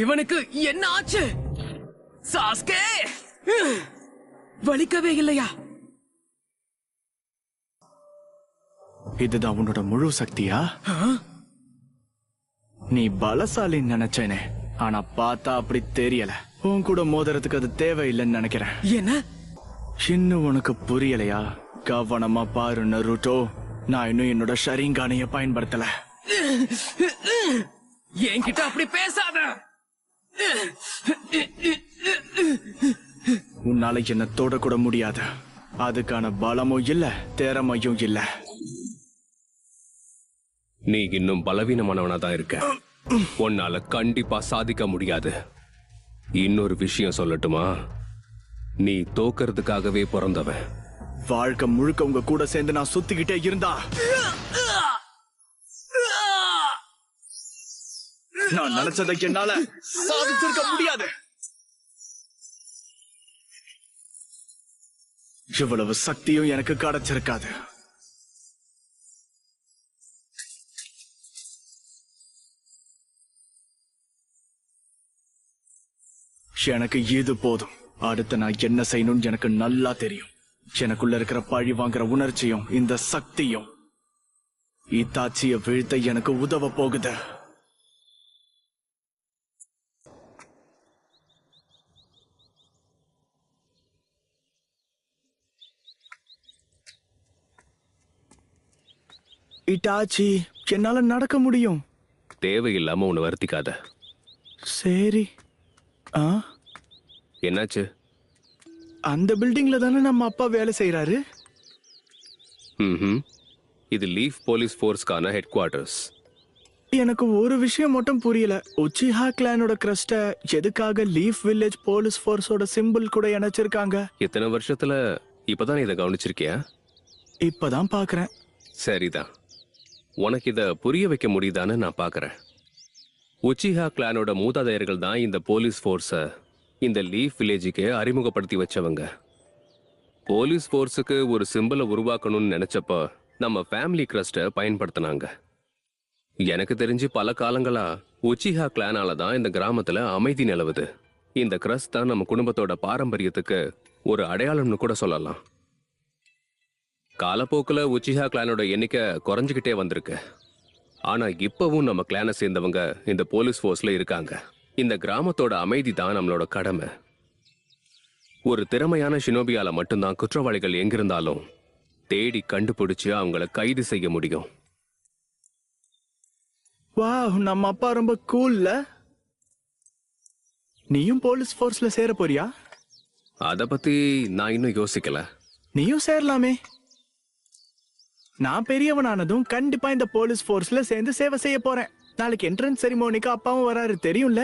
இவனுக்கு என்ன ஆச்சு? சாஸ்கே வலிக்கவே இல்லையா? இதுதான் உன்னோட முழு சக்தியா? நீ பலசாலின்னு நினைச்சேனே, ஆனா பார்த்தா அப்படி தெரியல. உன் கூட மோதிரத்துக்கு அது தேவையில்லைன்னு நினைக்கிறேன். என்ன? இன்னும் உனக்கு புரியலையா? கவனமா பாரு நருட்டோ, நான் இன்னும் என்னோட ஷரிங்கானைய பயன்படுத்தல. என்கிட்ட அப்படி பேசாத. உன்னால என்ன தொட கூட முடியாது. அதுக்கான பலமும் இல்ல, திறமையும் இல்ல. நீ இன்னும் பலவீனமானவனா தான் இருக்க. உன்னால கண்டிப்பா சாதிக்க முடியாது. இன்னொரு விஷயம் சொல்லட்டுமா? நீ தோக்கறதுக்காகவே பிறந்தவன். வாழ்க்கை முழுக்க உங்க கூட சேர்ந்து நான் சுத்திக்கிட்டே இருந்தா நான் நினைச்சதை என்னால சாதிச்சிருக்க முடியாது. இவ்வளவு சக்தியும் எனக்கு கிடைச்சிருக்காது. எனக்கு இது போதும். அடுத்து நான் என்ன செய்யணும்னு எனக்கு நல்லா தெரியும். எனக்குள்ள இருக்கிற பழி வாங்குற உணர்ச்சியும் இந்த சக்தியும் இத்தாச்சிய வீழ்த்த எனக்கு உதவ போகுது. இட்டாச்சி, என்னால நடக்க முடியும். தேவையில்லாம உன்னை வருத்திக்காத. சரி. என்னாச்சு? அந்த பில்டிங்ல தானே நம்ம அப்பா வேலை செய்யறாரு. இது லீஃப் போலீஸ் ஃபோர்ஸ்க்கான ஹெட் குவார்டர்ஸ். எனக்கு ஒரு விஷயம் மட்டும் புரியல. உச்சிஹா கிளானோட கிரஸ்ட எதுக்காக லீஃப் வில்லேஜ் போலீஸ் ஃபோர்ஸோட சிம்பிள் கூட இணைச்சிருக்காங்க? இத்தனை வருஷத்துல இப்பதான் இதை கவனிச்சிருக்கியா? இப்பதான் பாக்குறேன். சரிதான். உனக்கு இத புரிய வைக்க முடியுதான்னு நான் பாக்குறேன். உச்சிஹா கிளானோட மூதாதையர்கள் தான் இந்த போலீஸ் ஃபோர்ஸ இந்த லீஃப் வில்லேஜுக்கு அறிமுகப்படுத்தி வச்சவங்க. போலீஸ் ஃபோர்ஸுக்கு ஒரு சிம்பிளை உருவாக்கணும்னு நினைச்சப்ப நம்ம ஃபேமிலி கிரஸ்ட பயன்படுத்தினாங்க. எனக்கு தெரிஞ்சு பல காலங்களா உச்சிஹா கிளானால தான் இந்த கிராமத்துல அமைதி நிலவுது. இந்த கிரஸ்ட் தான் நம்ம குடும்பத்தோட பாரம்பரியத்துக்கு ஒரு அடையாளம்னு கூட சொல்லலாம். காலப்போக்குல உச்சிஹா கிளானோட எண்ணிக்கை குறைஞ்சுக்கிட்டே வந்திருக்கு. ஆனா இப்பவும் நம்ம கிளானை சேர்ந்தவங்க இந்த போலீஸ் ஃபோர்ஸ்ல இருக்காங்க. இந்த கிராமத்தோட அமைதி தான் நம்மளோட கடமை. ஒரு திறமையான ஷினோபியால மட்டும்தான் குற்றவாளிகள் எங்கிருந்தாலும் தேடி கண்டுபிடிச்சு அவங்கள கைது செய்ய முடியும். வாவ், நம்ம அப்பா ரொம்ப கூல்ல. நீயும் போலீஸ் ஃபோர்ஸ்ல சேர போறியா? அத பத்தி நான் இன்னும் யோசிக்கல. நீயும் சேரலாமே. நான் பெரியவனானதும் கண்டிப்பா இந்த போலீஸ் ஃபோர்ஸ்ல சேர்ந்து சேவை செய்ய போறேன். நாளைக்கு என்ட்ரன்ஸ் செரிமோனிக்கு அப்பாவும் வராரு, தெரியும்ல.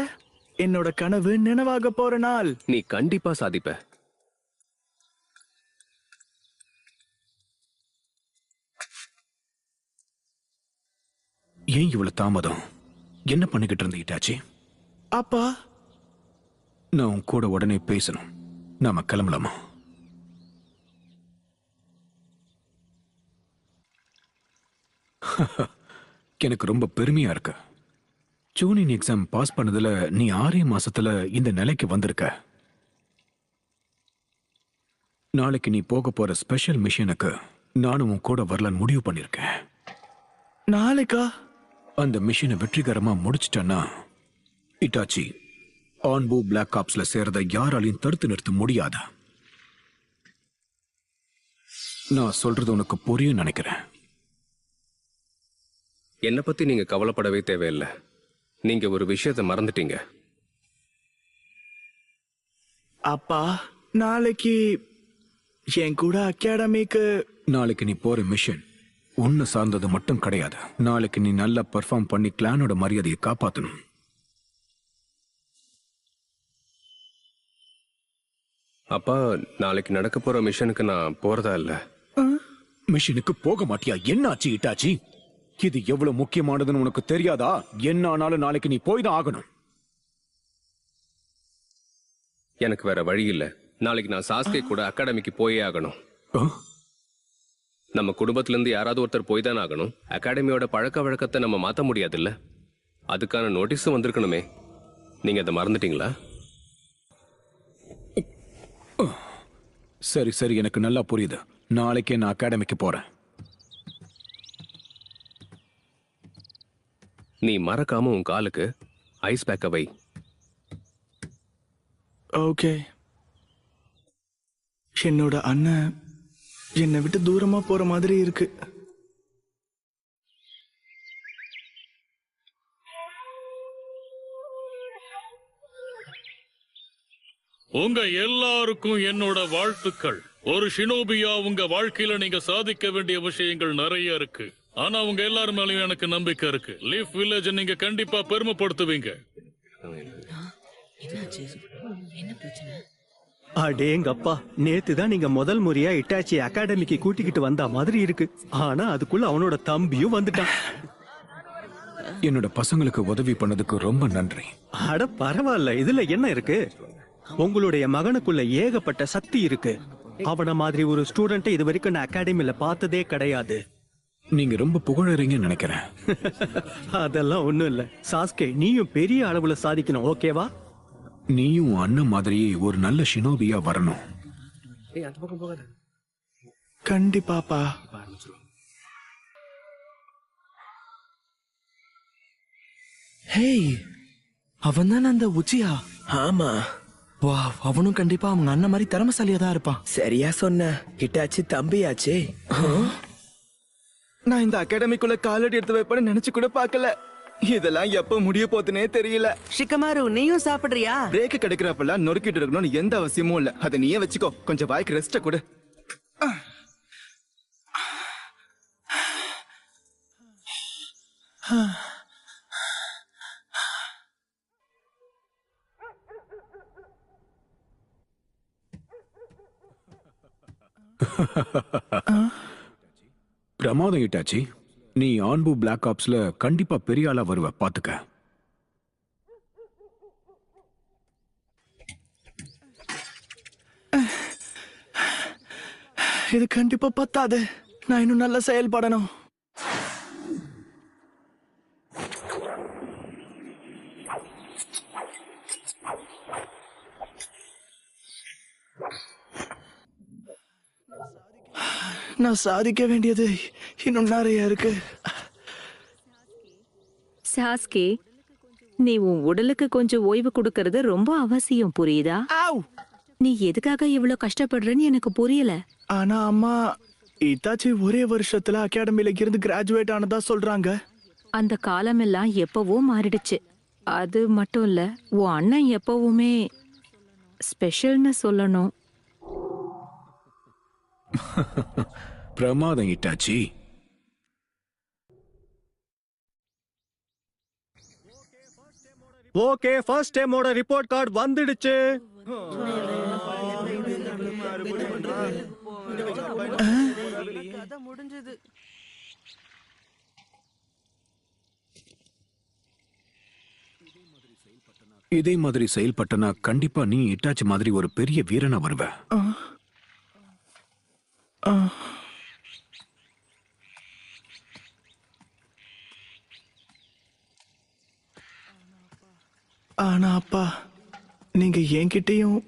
என்னோட கனவு நினைவாக போற நாள். நீ கண்டிப்பா சாதிப்ப. ஏன் இவ்வளவு தாமதம்? என்ன பண்ணிக்கிட்டு இருந்தீட்டாச்சி? அப்பா, நான் உன் கூட உடனே பேசணும். நாம கிளம்பலாமா? எனக்கு ரொம்ப பெருமையா இருக்கு. ஜூனியர் எக்ஸாம் பாஸ் பண்ணதுல நீ 6 மாசத்துல இந்த நிலைக்கு வந்திருக்க. நாளைக்கு நீ போக போற ஸ்பெஷல் மிஷனுக்கு நானும் உன் கூட வரலான்னு முடிவு பண்ணிருக்கேன். நாளைக்கா? அந்த மிஷனை வெற்றிகரமா முடிச்சிட்டேன்னா இட்டாச்சி ஆன்பூ பிளாக் ஆப்ஸ்ல சேரத யாராலையும் தடுத்து நிறுத்த முடியாது. நான் சொல்றது உனக்கு புரியும் நினைக்கிறேன். என்னை பத்தி நீங்க கவலைப்படவே தேவையில்லை. நீங்க ஒரு விஷயத்தை மறந்துட்டீங்க. அப்பா, நாளைக்கு என் கூட அகாடமிக்கு. நாளைக்கு நீ போற மிஷன் உன்னை சார்ந்தது மட்டும் கிடையாது. நாளைக்கு நீ நல்லா பெர்ஃபார்ம் பண்ணி கிளானோட மரியாதையை காப்பாத்தணும். அப்பா, நாளைக்கு நடக்க போற மிஷனுக்கு நான் போறதா இல்ல. மிஷனுக்கு போக மாட்டியா? என்ன ஆச்சு இட்டாச்சி? இது எவ்வளவு முக்கியமானதுன்னு உனக்கு தெரியாதா? என்ன ஆனாலும் நாளைக்கு நீ போய் தான் ஆகணும். எனக்கு வேற வழி இல்ல. நாளைக்கு நான் சாஸ்கே கூட அகாடமிக்கு போயே ஆகணும். நம்ம குடும்பத்துல இருந்து யாராவது ஒருத்தர் போய் தான் ஆகணும். அகாடமியோட பழக்க வழக்கத்தை நம்ம மாத்த முடியாதுல்ல. அதுக்கான நோட்டீஸும் வந்திருக்கணுமே. நீங்க அதை மறந்துட்டீங்களா? சரி சரி, எனக்கு நல்லா புரியுது. நாளைக்கே நான் அகாடமிக்கு போறேன். நீ மறக்காம உன் காலுக்கு ஐஸ் பேக்க வை. ஓகே. என்னோட அண்ணன் என்னை விட்டு தூரமா போற மாதிரி இருக்கு. உங்க எல்லாருக்கும் என்னோட வாழ்த்துக்கள். ஒரு ஷினோபியா உங்க வாழ்க்கையில நீங்க சாதிக்க வேண்டிய விஷயங்கள் நிறைய இருக்கு. ஆனா உங்க எல்லாரும் மேலயும் எனக்கு நம்பிக்கை இருக்கு. லீஃப் வில்லேஜ் நீங்க கண்டிப்பா பெருமைப்படுத்துவீங்க. அடேங்கப்பா, நேத்து தான் நீங்க முதல் முறையா இட்டாச்சி அகாடமிக்கு கூட்டிக்கிட்டு வந்த மாதிரி இருக்கு. ஆனா அதுக்குள்ள அவனோட தம்பியும் வந்துட்டான். என்னோட பசங்களுக்கு உதவி பண்ணதுக்கு ரொம்ப நன்றி. அட பரவாயில்ல, இதுல என்ன இருக்கு? உங்களுடைய மகனுக்குள்ள ஏகப்பட்ட சக்தி இருக்கு. அவன மாதிரி ஒரு ஸ்டூடெண்ட் இது வரைக்கும் நான் அகாடமில பார்த்ததே கிடையாது. நீங்க ரொம்ப புகழறீங்கன்னு நினைக்கிறேன். அதெல்லாம் ஒண்ணும் இல்ல. சாஸ்கே, நீயும் பெரிய அளவுல சாதிக்கணும், ஓகேவா? நீயும் அண்ணன் மாதிரியே ஒரு நல்ல ஷினோபியா வரணும். கண்டிப்பாப்பா. ஹேய், அவன் தானே அந்த உச்சியா? ஆமா. வா, அவனும் கண்டிப்பா அவங்க அண்ணன் மாதிரி திறமசாலியா தான் இருப்பான். சரியா சொன்ன. ஹிட்டாச்சி தம்பியாச்சே. நான் இந்த அகாடமிக்குள்ள காலடி எடுத்து வைப்பேன்னு நினைச்சு கூட பார்க்கல. இதெல்லாம் எப்ப முடிய போதுனே தெரியல. ஷிகமாரு, நீயும் சாப்பிடுறியா? பிரேக் கிடைக்கிறப்பெல்லாம் நொறுக்கிட்டு இருக்கணும்னு எந்த அவசியமும் இல்ல. அதை நீயே வச்சுக்கோ. கொஞ்சம் வாய்க்கு ரெஸ்ட கொடு. பிரமாதம் இட்டாச்சி. நீ ஆன்பு பிளாக் ஆப்ஸ்ல கண்டிப்பா பெரிய ஆளா வருவ, பாத்துக்க. இது கண்டிப்பா பத்தாது. நான் இன்னும் நல்லா செயல்படணும். நான் சாதிக்க வேண்டியது இன்னும் நிறைய இருக்கு. சாஸ்கே, நீ உன் உடலுக்கு கொஞ்சம் ஓய்வு கொடுக்கறது ரொம்ப அவசியம், புரியுதா? நீ எதுக்காக இவ்வளவு கஷ்டப்படுறன்னு எனக்கு புரியல. ஆனா அம்மா, இத்தாச்சி ஒரே வருஷத்துல அகாடமில இருந்து கிராஜுவேட் ஆனதா சொல்றாங்க. அந்த காலமெல்லாம் எப்பவோ மாறிடுச்சு. அது மட்டும் இல்ல, உன் அண்ணன் எப்பவுமே ஸ்பெஷல்னு சொல்லணும். பிரமாதம் இட்டாச்சி. ஓகே, ஃபர்ஸ்ட் டைமோட ரிப்போர்ட் கார்டு வந்துடுச்சு. முடிஞ்சது. இதே மாதிரி செயல்பட்டனா கண்டிப்பா நீ இட்டாச்சி மாதிரி ஒரு பெரிய வீரனா வருவ. ஆனா அப்பா, நீங்க என்கிட்டயும்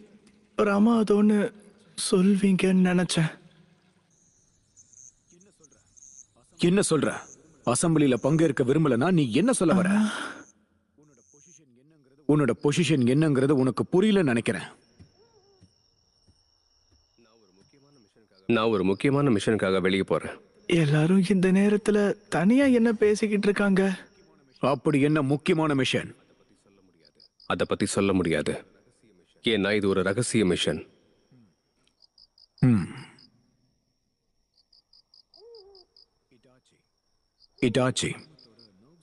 ராமா அதோன்னு சொல்வீங்கன்னு நினைச்சேன். என்ன சொல்ற? அசம்பிளில பங்கேற்க விரும்பலனா நீ என்ன சொல்ல வர? உன்னோட பொசிஷன் என்னங்கிறது உனக்கு புரியலன்னு நினைக்கிறேன். நான் ஒரு முக்கியமான மிஷனுக்காக வெளியே போறேன். எல்லாரும் இந்த நேரத்துல தனியா என்ன பேசிக்கிட்டு இருக்காங்க? அப்படி என்ன முக்கியமான மிஷன்? அதை பத்தி சொல்ல முடியாது. ஏன்னா இது ஒரு ரகசிய மிஷன். இட்டாச்சி,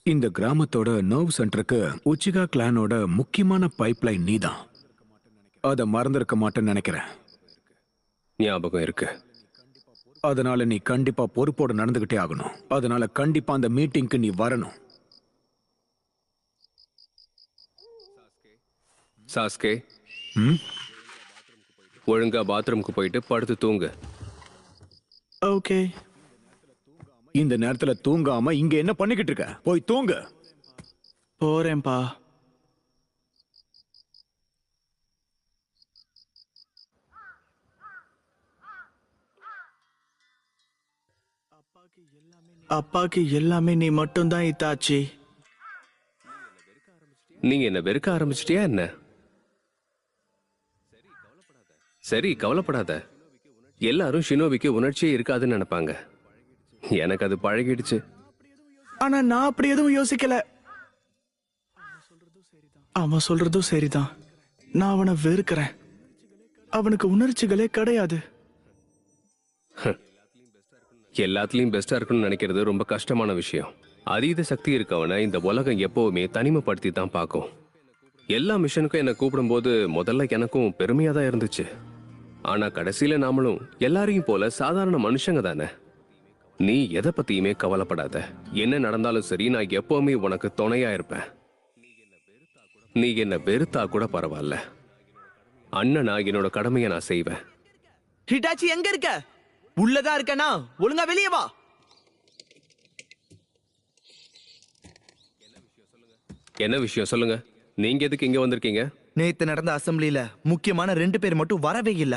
இந்த கிராமத்தோட நர்வ் சென்டருக்கு உச்சிகா கிளானோட முக்கியமான பைப்லைன் நீதான். அதை மறந்திருக்க மாட்டேன்னு நினைக்கிறேன். ஞாபகம் இருக்கு. அதனால நீ கண்டிப்பா பொறுப்போட நடந்துகிட்டே ஆகணும். அதனால கண்டிப்பா அந்த மீட்டிங்க்கு நீ வரணும். சாஸ்கே, ஒழுங்கா பாத்ரூமுக்கு போயிட்டு படுத்து தூங்கு. ஓகே. இந்த நேரத்துல தூங்காம இங்க என்ன பண்ணிக்கிட்டு இருக்க? போய் தூங்கு. போறேன்பா. அப்பாக்கு எல்லாமே நீ மட்டும்தான் இத்தாச்சி. நீங்க என்ன வெறுக்க ஆரம்பிச்சிட்டியா என்ன? சரி கவலைப்படாத. எல்லாரும் ஷினோபிக்கு உணர்ச்சியே இருக்காதுன்னு நினைப்பாங்க. எனக்கு அது பழகிடுச்சு. ஆனா நான் அப்படி எதுவும் யோசிக்கல. அவன் சொல்றதும் சரிதான். நான் அவனை வெறுக்கிறேன். அவனுக்கு உணர்ச்சிகளே கிடையாது. எல்லாத்துலயும் பெஸ்டா இருக்கணும்னு நினைக்கிறது ரொம்ப கஷ்டமான விஷயம். அதீத சக்தி இருக்கவனை இந்த உலகம் எப்பவுமே தனிமைப்படுத்தி தான் பார்க்கும். எல்லா மிஷனுக்கும் என்னை கூப்பிடும்போது முதல்ல எனக்கும் பெருமையா தான் இருந்துச்சு. ஆனா கடைசியில நாமளும் எல்லாரையும் போல சாதாரண மனுஷங்க தானே. நீ எதை பத்தியுமே கவலைப்படாத. என்ன நடந்தாலும் சரி, நான் எப்பவுமே உனக்கு துணையா இருப்பேன். நீ என்ன வெறுத்தா கூட பரவாயில்ல. அண்ணனா என்னோட கடமையை நான் செய்வேன். ஹிட்டாச்சி எங்க இருக்க? உள்ளதா இருக்கனா? ஒழுங்கா வெளியே வா. என்ன விஷயம் சொல்லுங்க. நீங்க எதுக்கு இங்க வந்திருக்கீங்க? நேத்து நடந்த அசெம்பிளில முக்கியமான 2 பேர் மட்டும் வரவே இல்ல.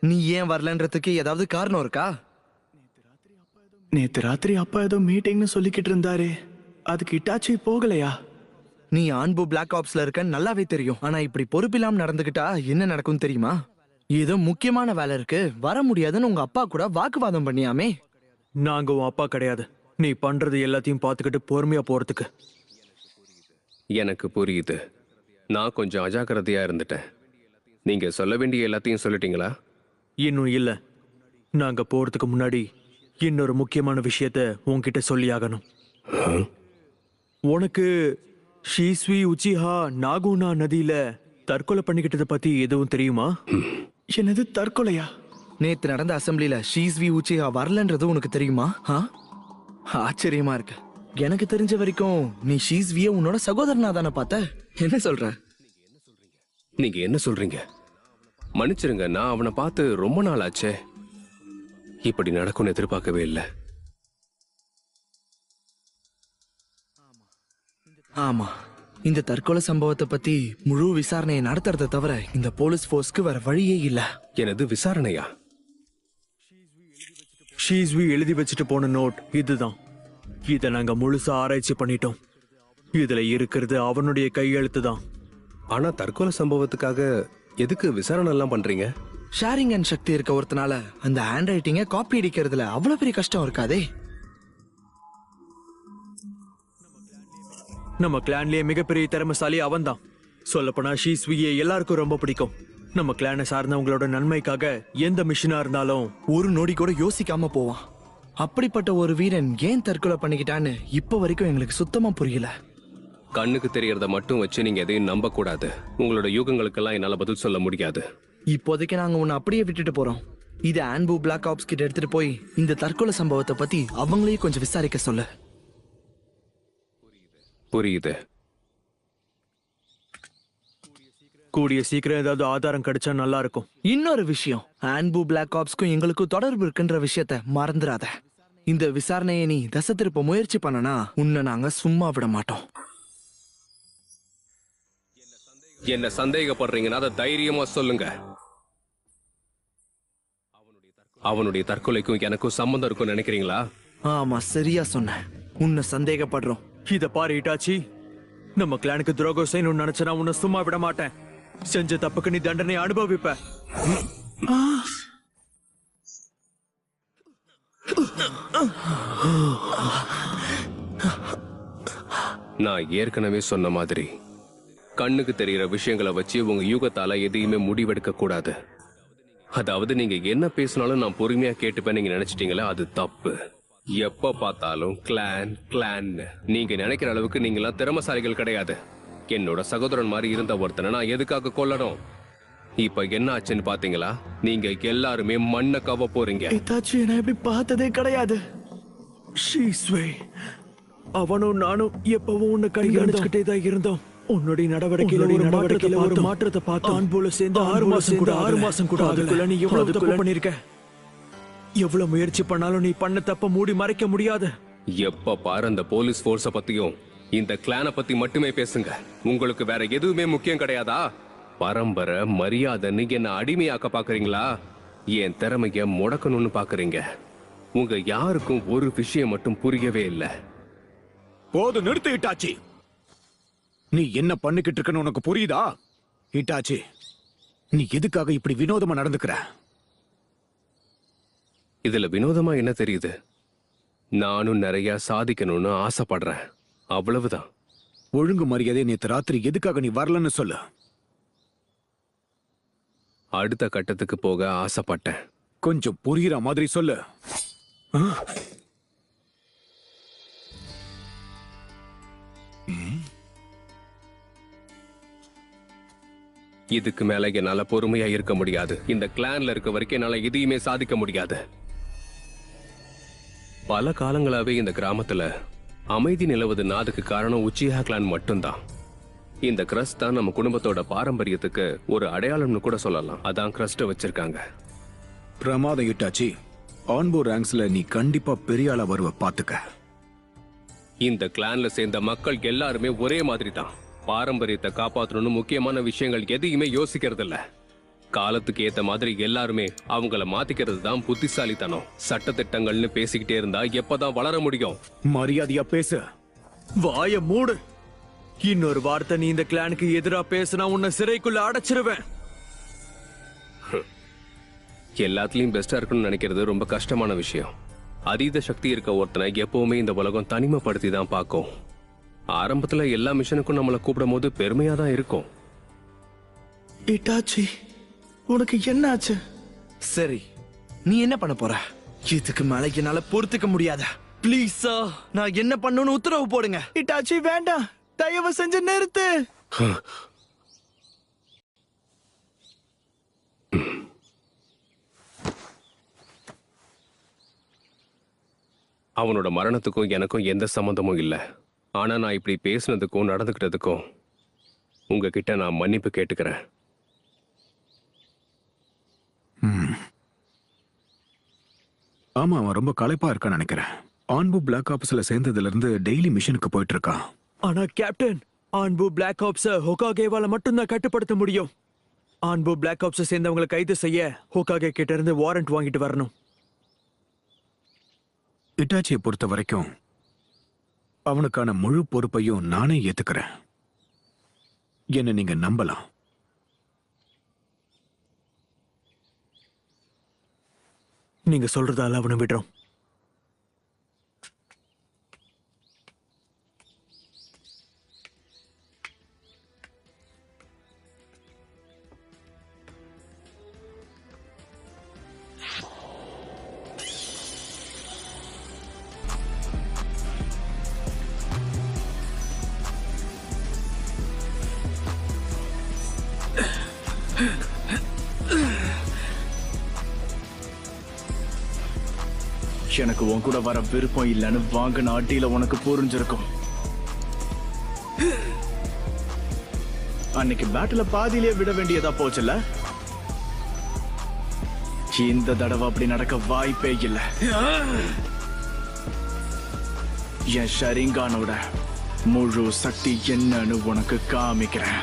நீ ஏன் வரலன்றதுக்கு ஏதாவது காரணம் இருக்கா? நேத்து ராத்திரி அப்பா ஏதோ மீட்டிங்னு சொல்லிக்கிட்டு இருந்தாரு. அதுக்கு இட்டாச்சி போகலையா? நீ ஆன்பு பிளாக் ஆப்ஸ்ல இருக்க நல்லாவே தெரியும். ஆனா இப்படி பொறுப்பில்லாம நடந்துகிட்டா என்ன நடக்கும் தெரியுமா? ஏதோ முக்கியமான வேலை இருக்கு, வர முடியாதுன்னு உங்க அப்பா கூட வாக்குவாதம் பண்ணியாமே. நாங்க உன் அப்பா கிடையாது. நீ பண்றது எல்லாத்தையும் பார்த்துக்கிட்டு பொறுமையா போறதுக்கு. எனக்கு புரியுது. நான் கொஞ்சம் அஜாக்கிரதையா இருந்துட்டேன். நீங்க சொல்ல வேண்டிய எல்லாத்தையும் சொல்லிட்டீங்களா? இன்னும் இல்ல. நாங்க போறதுக்கு முன்னாடி இன்னொரு முக்கியமான விஷயத்த உன்கிட்ட சொல்லி ஆகணும். உனக்கு ஷீஸ்வி உச்சிஹா நாகுனா நதியில தற்கொலை பண்ணிக்கிட்டத பத்தி எதுவும் தெரியுமா? என்னது தற்கொலையா? நேத்து நடந்த அசெம்பிளில ஷீஸ்வி உச்சிஹா வரலன்றது உனக்கு தெரியுமா? ஆச்சரியமா இருக்கு. எனக்கு தெரிஞ்ச வரைக்கும் நீ ஷீஸ்விய உன்னோட சகோதரனா தானே பார்த்த. என்ன சொல்ற? நீங்க என்ன சொல்றீங்க? மன்னிச்சிருங்க, நான் அவனை பார்த்து ரொம்ப நாள் ஆச்சே. இப்படி நடக்கும்னு எதிர்பார்க்கவே இல்லை. ஆமா, இந்த தற்கொலை சம்பவத்தை பத்தி முழு விசாரணையை நடத்துறதை தவிர இந்த போலீஸ் போர்ஸ்க்கு வேற வழியே இல்ல. எனது விசாரணையா? ஷீஸ்வி எழுதி வச்சுட்டு போன நோட் இதுதான். இத நாங்க முழுசா ஆராய்ச்சி பண்ணிட்டோம். இதுல இருக்கிறது அவனுடைய கையெழுத்து தான். ஆனா தற்கொலை சம்பவத்துக்காக எதுக்கு விசாரணை எல்லாம் பண்றீங்க? ஷேரிங் அண்ட் சக்தி இருக்க ஒருத்தனால அந்த ஹேண்ட் ரைட்டிங்க காப்பி அடிக்கிறதுல அவ்வளவு பெரிய கஷ்டம் இருக்காதே. நம்ம கிளான்லயே மிகப்பெரிய திறமைசாலி அவன் தான். சொல்லப்போனா ஷீஸ்வியை எல்லாருக்கும் ரொம்ப பிடிக்கும். நம்ம கிளானை சார்ந்தவங்களோட நன்மைக்காக எந்த மிஷனா இருந்தாலும் ஒரு நொடி கூட யோசிக்காம போவான். அப்படிப்பட்ட ஒரு வீரன் ஏன் தற்கொலை பண்ணிக்கிட்டான்னு இப்ப வரைக்கும் எங்களுக்கு சுத்தமா புரியல. கண்ணுக்கு தெரியறத மட்டும் வச்சு நீங்க எதையும் நம்ப கூடாது. உங்களோட யூகங்களுக்கெல்லாம் என்னால பதில் சொல்ல முடியாது. இப்போதைக்கு நாங்க உன்னை அப்படியே விட்டுட்டு போறோம். இத ஆன்பு பிளாக் ஆப்ஸ் கிட்ட எடுத்துட்டு போய் இந்த தற்கொலை சம்பவத்தை பத்தி அவங்களையும் கொஞ்சம் விசாரிக்க சொல்லு. புரியுது. கூடிய சீக்கிரம் ஏதாவது ஆதாரம் கிடைச்சா நல்லா இருக்கும். இன்னொரு விஷயம், ஆன்பு பிளாக் ஆப்ஸ்க்கும் எங்களுக்கும் தொடர்பு இருக்குன்ற விஷயத்த மறந்துடாத. இந்த விசாரணையை நீ தசை திருப்ப முயற்சி பண்ணனா உன்னை நாங்க சும்மா விட மாட்டோம். என்ன சந்தேகப்படுறீங்கன்னா அதை தைரியமா சொல்லுங்க. அவனுடைய தற்கொலைக்கும் எனக்கும் சம்பந்தம் இருக்கும் நினைக்கிறீங்களா? ஆமா, சரியா சொன்ன. உன்னை சந்தேகப்படுறோம். இத பாரு இட்டாச்சி, நம்ம கிளானுக்கு துரோகம் செய்யணும்னு நினைச்சா உன்னை சும்மா விட மாட்டேன். செஞ்ச தப்புக்கு நீ தண்டனை அனுபவிப்ப. நான் ஏற்கனவே சொன்ன மாதிரி கண்ணுக்கு தெரிகிற விஷயங்களை வச்சு உங்க யூகத்தால எதையுமே முடிவெடுக்க கூடாது. அதாவது நீங்க என்ன பேசினாலும் நான் பொறுமையா கேட்டுப்பேன் நீங்க நினைச்சிட்டீங்களா, அது தப்பு. எப்ப பார்த்தாலும் கிளான் கிளான். நீங்க நினைக்கிற அளவுக்கு நீங்களாம் திறமசாலிகள் கிடையாது. என்னோட சகோதரன் மாதிரி இருந்த ஒருத்தனை நான் எதுக்காக கொல்லணும்? இப்ப என்ன ஆச்சுன்னு பாத்தீங்களா? நீங்க எல்லாருமே மண்ணை கவ போறீங்க. இத்தாச்சி நான் இப்படி பார்த்ததே கிடையாது. ஷீஸ்வே, அவனும் நானும் எப்பவும் உன்னை கண்காணிச்சுக்கிட்டே தான் இருந்தோம். உன்னுடைய நடவடிக்கையில ஒரு மாற்றத்தை பார்த்தோம். போல சேர்ந்து 6 மாசம் கூட அதுக்குள்ள நீ எவ்வளவு தப்பு பண்ணிருக்க. எவ்வளவு முயற்சி பண்ணாலும் நீ பண்ண தப்ப மூடி மறைக்க முடியாது. எப்ப பாரு அந்த போலீஸ் போர்ஸ பத்தியும் இந்த கிளான பத்தி மட்டுமே பேசுங்க. உங்களுக்கு வேற எதுவுமே முக்கியம் கிடையாதா? பரம்பரை மரியாதைன்னு என்ன அடிமையாக்க பாக்குறீங்களா? என் திறமைய முடக்கணும்னு பாக்குறீங்க. உங்க யாருக்கும் ஒரு விஷயம் மட்டும் புரியவே இல்லை. போது நிறுத்து இட்டாச்சி. நீ என்ன பண்ணிக்கிட்டு இருக்கன்னு உனக்கு புரியுதா? இட்டாச்சி, நீ எதுக்காக இப்படி வினோதமா நடந்துக்கிற? இதுல வினோதமா என்ன தெரியுது? நானும் நிறைய சாதிக்கணும்னு ஆசைப்படுறேன், அவ்வளவுதான். ஒழுங்கு மரியாதை நேத்து ராத்திரி எதுக்காக நீ வரலன்னு சொல்லு. அடுத்த கட்டத்துக்கு போக ஆசைப்பட்டேன். கொஞ்சம் புரியுற மாதிரி சொல்லு. இதுக்கு மேல என்னால பொறுமையா இருக்க முடியாது. இந்த கிளான்ல இருக்க வரைக்கும் என்னால எதையுமே சாதிக்க முடியாது. பல காலங்களாவே இந்த கிராமத்துல அமைதி நிலவுதுன்னா அதுக்கு காரணம் உச்சிஹா கிளான் மட்டும்தான். இந்த கிரஸ்ட் தான் நம்ம குடும்பத்தோட பாரம்பரியத்துக்கு ஒரு அடையாளம்னு கூட சொல்லலாம். அதான் கிரஸ்ட வச்சிருக்காங்க. பிரமாதம் இட்டாச்சி. ஆன்போ ரேங்க்ஸ்ல நீ கண்டிப்பா பெரிய ஆளா வருவ, பாத்துக்க. இந்த கிளான்ல சேர்ந்த மக்கள் எல்லாருமே ஒரே மாதிரி தான். பாரம்பரியத்தை காப்பாற்றணும்னு முக்கியமான விஷயங்கள் எதையுமே யோசிக்கிறது இல்ல. காலத்துக்கு ஏத்த மாதிரி எல்லாருமே அவங்கள மாத்திக்கிறது தான் புத்திசாலித்தனம். சட்டத்திட்டங்கள்னு பேசிக்கிட்டே இருந்தா எப்பதான் வளர முடியும்? மரியாதையா பேசு. வாய மூடு. இன்னொரு வார்த்தை நீ இந்த கிளானுக்கு எதிரா பேசினா உன்னை சிறைக்குள்ள அடைச்சிருவேன். எல்லாத்துலயும் பெஸ்டா இருக்கணும்னு நினைக்கிறது ரொம்ப கஷ்டமான விஷயம். அதீத சக்தி இருக்க ஒருத்தனை எப்பவுமே இந்த உலகம் தனிமைப்படுத்தி தான் பார்க்கும். ஆரம்பத்துல எல்லா மிஷனுக்கும் நம்மளை கூப்பிடும் போது பெருமையா தான் இருக்கும். இட்டாச்சி, உனக்கு என்ன ஆச்சு? சரி, நீ என்ன பண்ண போற? இதுக்கு மேல என்னால பொறுத்துக்க முடியாத. ப்ளீஸ் சார், நான் என்ன பண்ணணும்னு உத்தரவு போடுங்க. இட்டாச்சி வேண்டாம், தயவு செஞ்சு நிறுத்து. அவனோட மரணத்துக்கும் எனக்கும் எந்த சம்மந்தமும் இல்லை. ஆனா நான் இப்படி பேசுனதுக்கும் நடந்துக்கிட்டதுக்கும் உங்ககிட்ட நான் மன்னிப்பு கேட்டுக்கிறேன். ஆமா, அவன் ரொம்ப களைப்பா இருக்கான்னு நினைக்கிறேன். ஆன்பு பிளாக் ஆப்ஸ்ல சேர்ந்ததுல இருந்து டெய்லி மிஷனுக்கு போயிட்டு இருக்கான். ஆனா கேப்டன், ஆன்பு பிளாக் ஆப்ஸ் ஹோகாகேவால மட்டும்தான் கட்டுப்படுத்த முடியும். ஆன்பு பிளாக் ஆப்ஸ் சேர்ந்தவங்களை கைது செய்ய ஹோகாகே கிட்ட இருந்து வாரண்ட் வாங்கிட்டு வரணும். இட்டாச்சியை பொறுத்த வரைக்கும் அவனுக்கான முழு பொறுப்பையும் நானே ஏத்துக்கிறேன். என்ன நீங்க நம்பலாம். நீங்க சொல்றதால அவனை விடுறோம். எனக்கு உன் கூட வர விருப்பம் இல்லைன்னு வாங்கின அடியில உனக்கு புரிஞ்சிருக்கும். அன்னைக்கு பேட்டில பாதியிலே விட வேண்டியதா போச்சுல்ல. இந்த தடவை அப்படி நடக்க வாய்ப்பே இல்லை. என் ஷரிங்கானோட முழு சக்தி என்னன்னு உனக்கு காமிக்கிறேன்.